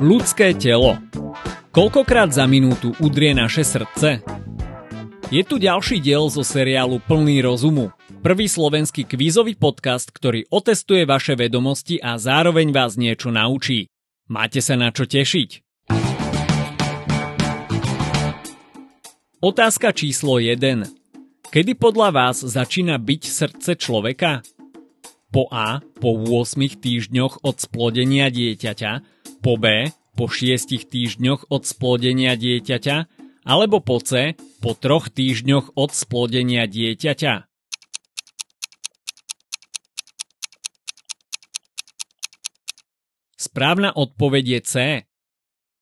Ľudské telo. Koľkokrát za minútu udrie naše srdce? Je tu ďalší diel zo seriálu Plný rozumu. Prvý slovenský kvízový podcast, ktorý otestuje vaše vedomosti a zároveň vás niečo naučí. Máte sa na čo tešiť. Otázka číslo 1. Kedy podľa vás začína biť srdce človeka? Po A. Po 8 týždňoch od splodenia dieťaťa, po B. Po 6 týždňoch od splodenia dieťaťa, alebo po C. Po 3 týždňoch od splodenia dieťaťa. Správna odpoveď je C.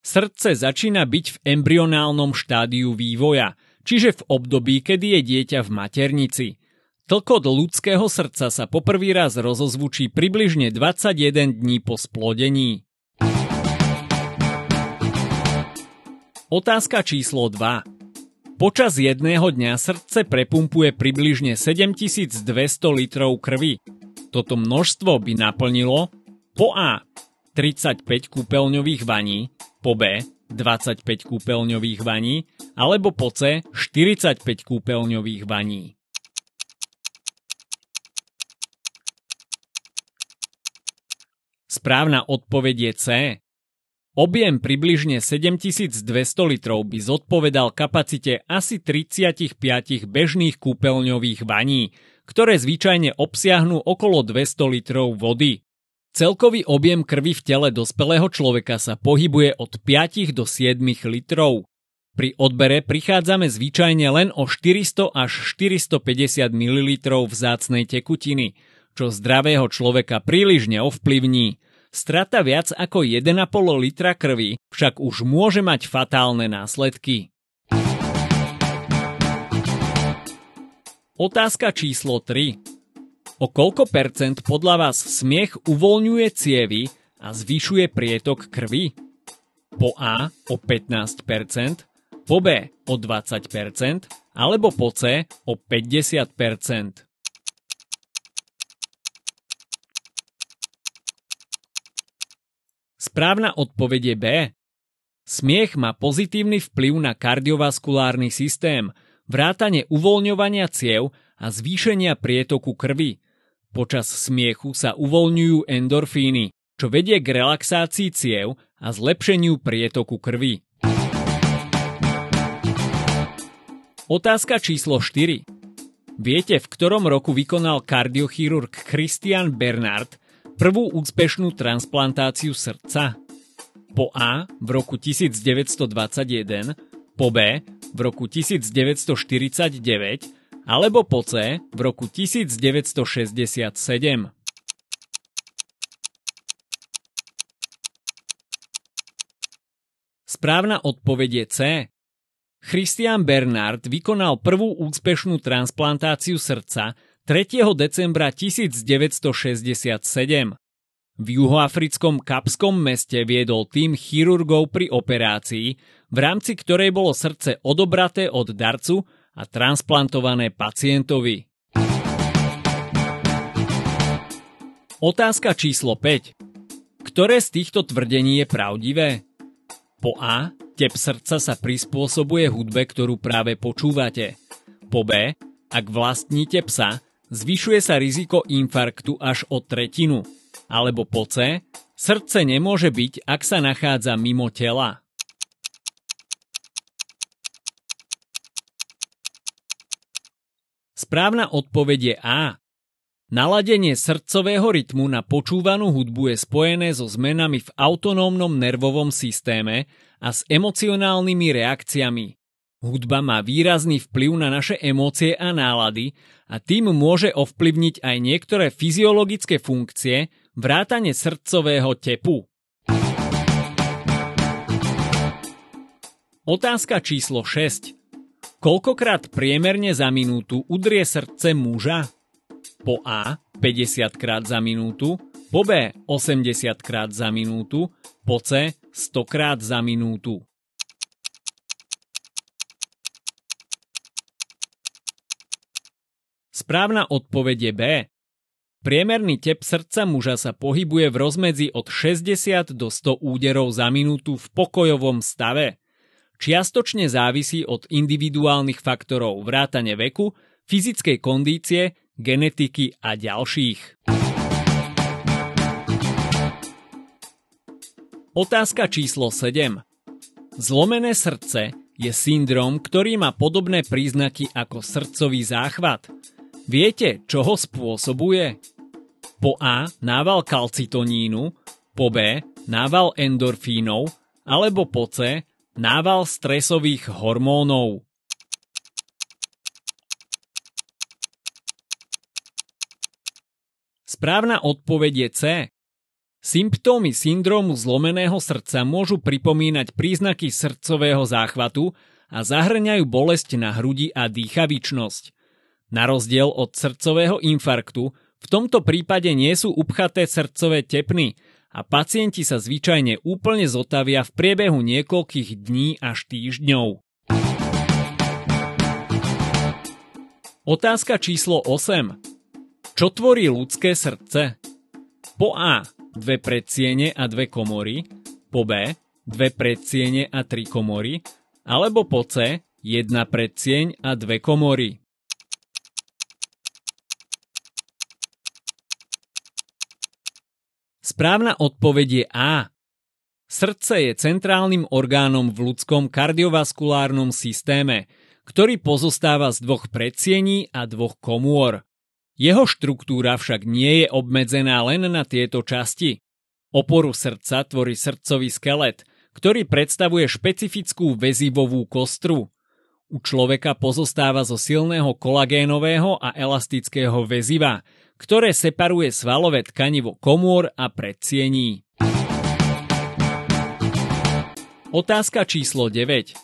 Srdce začína byť v embryonálnom štádiu vývoja, čiže v období, kedy je dieťa v maternici. Tlkot ľudského srdca sa poprvý raz rozozvučí približne 21 dní po splodení. Otázka číslo 2. Počas jedného dňa srdce prepumpuje približne 7200 litrov krvi. Toto množstvo by naplnilo po A. 35 kúpeľňových vaní, po B. 25 kúpeľňových vaní, alebo po C. 45 kúpeľňových vaní. Správna odpoveď je C. Objem približne 7200 litrov by zodpovedal kapacite asi 35 bežných kúpeľňových vaní, ktoré zvyčajne obsiahnu okolo 200 litrov vody. Celkový objem krvi v tele dospelého človeka sa pohybuje od 5 do 7 litrov. Pri odbere prichádzame zvyčajne len o 400 až 450 ml vzácnej tekutiny, čo zdravého človeka príliš neovplyvní. Strata viac ako 1,5 litra krvi však už môže mať fatálne následky. Otázka číslo 3. O koľko percent podľa vás smiech uvoľňuje cievy a zvyšuje prietok krvi? Po A o 15%, po B o 20%, alebo po C o 50%. Správna odpoveď je B. Smiech má pozitívny vplyv na kardiovaskulárny systém, vrátane uvoľňovania ciev a zvýšenia prietoku krvi. Počas smiechu sa uvoľňujú endorfíny, čo vedie k relaxácii ciev a zlepšeniu prietoku krvi. Otázka číslo 4. Viete, v ktorom roku vykonal kardiochirurg Christian Bernard prvú úspešnú transplantáciu srdca? Po A v roku 1921, po B v roku 1949, alebo po C v roku 1967. Správna odpoveď je C. Christian Bernard vykonal prvú úspešnú transplantáciu srdca 3. decembra 1967. V juhoafrickom Kapskom meste viedol tím chirurgov pri operácii, v rámci ktorej bolo srdce odobraté od darcu a transplantované pacientovi. Otázka číslo 5. Ktoré z týchto tvrdení je pravdivé? Po A. Tep srdca sa prispôsobuje hudbe, ktorú práve počúvate. Po B. Ak vlastníte psa, zvyšuje sa riziko infarktu až o 1/3. Alebo po C. Srdce nemôže byť, ak sa nachádza mimo tela. Správna odpoveď je A. Naladenie srdcového rytmu na počúvanú hudbu je spojené so zmenami v autonómnom nervovom systéme a s emocionálnymi reakciami. Hudba má výrazný vplyv na naše emócie a nálady a tým môže ovplyvniť aj niektoré fyziologické funkcie, vrátane srdcového tepu. Otázka číslo 6. Koľkokrát priemerne za minútu udrie srdce muža? Po A 50 krát za minútu, po B 80 krát za minútu, po C 100 krát za minútu. Správna odpoveď je B. Priemerný tep srdca muža sa pohybuje v rozmedzi od 60 do 100 úderov za minútu v pokojovom stave. Čiastočne závisí od individuálnych faktorov vrátane veku, fyzickej kondície, genetiky a ďalších. Otázka číslo 7. Zlomené srdce je syndrom, ktorý má podobné príznaky ako srdcový záchvat. Viete, čo ho spôsobuje? Po A nával kalcitonínu, po B nával endorfínov, alebo po C nával stresových hormónov. Správna odpoveď je C. Symptómy syndrómu zlomeného srdca môžu pripomínať príznaky srdcového záchvatu a zahŕňajú bolesť na hrudi a dýchavičnosť. Na rozdiel od srdcového infarktu, v tomto prípade nie sú upchaté srdcové tepny a pacienti sa zvyčajne úplne zotavia v priebehu niekoľkých dní až týždňov. Otázka číslo 8. Čo tvorí ľudské srdce? Po A 2 predsiene a 2 komory, po B 2 predsiene a 3 komory, alebo po C 1 predsieň a 2 komory. Správna odpoveď je A. Srdce je centrálnym orgánom v ľudskom kardiovaskulárnom systéme, ktorý pozostáva z 2 predsiení a 2 komôr. Jeho štruktúra však nie je obmedzená len na tieto časti. Oporu srdca tvorí srdcový skelet, ktorý predstavuje špecifickú väzivovú kostru. U človeka pozostáva zo silného kolagénového a elastického väziva, ktoré separuje svalové tkanivo komôr a predsiení. Otázka číslo 9.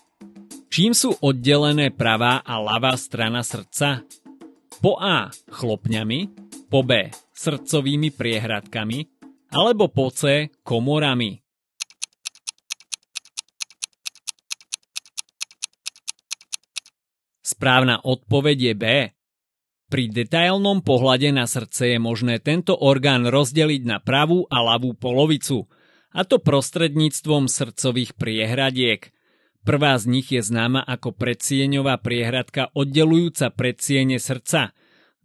Čím sú oddelené pravá a ľavá strana srdca? Po A chlopňami, po B srdcovými priehradkami, alebo po C komorami. Správna odpoveď je B. Pri detailnom pohľade na srdce je možné tento orgán rozdeliť na pravú a ľavú polovicu, a to prostredníctvom srdcových priehradiek. Prvá z nich je známa ako predsieňová priehradka oddelujúca predsiene srdca.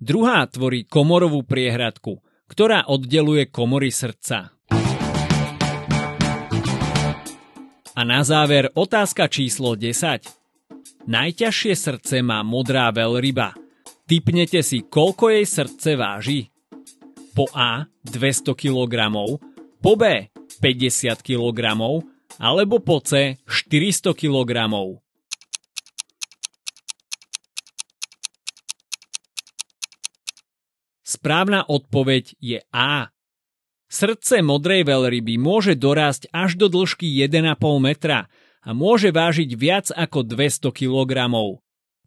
Druhá tvorí komorovú priehradku, ktorá oddeluje komory srdca. A na záver otázka číslo 10. Najťažšie srdce má modrá veľryba. Tipnete si, koľko jej srdce váži? Po A 200 kg, po B 50 kg, alebo po C 400 kg. Správna odpoveď je A. Srdce modrej veľryby môže dorásť až do dĺžky 1,5 metra a môže vážiť viac ako 200 kg.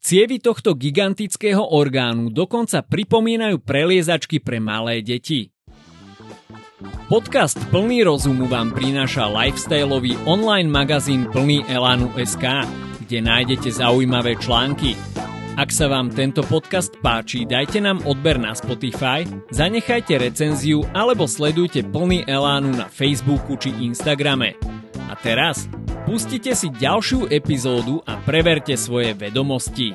Cievy tohto gigantického orgánu dokonca pripomínajú preliezačky pre malé deti. Podcast Plný rozumu vám prináša lifestyleový online magazín Plný elánu.sk, kde nájdete zaujímavé články. Ak sa vám tento podcast páči, dajte nám odber na Spotify, zanechajte recenziu alebo sledujte Plný elánu na Facebooku či Instagrame. A teraz pustite si ďalšiu epizódu a preverte svoje vedomosti.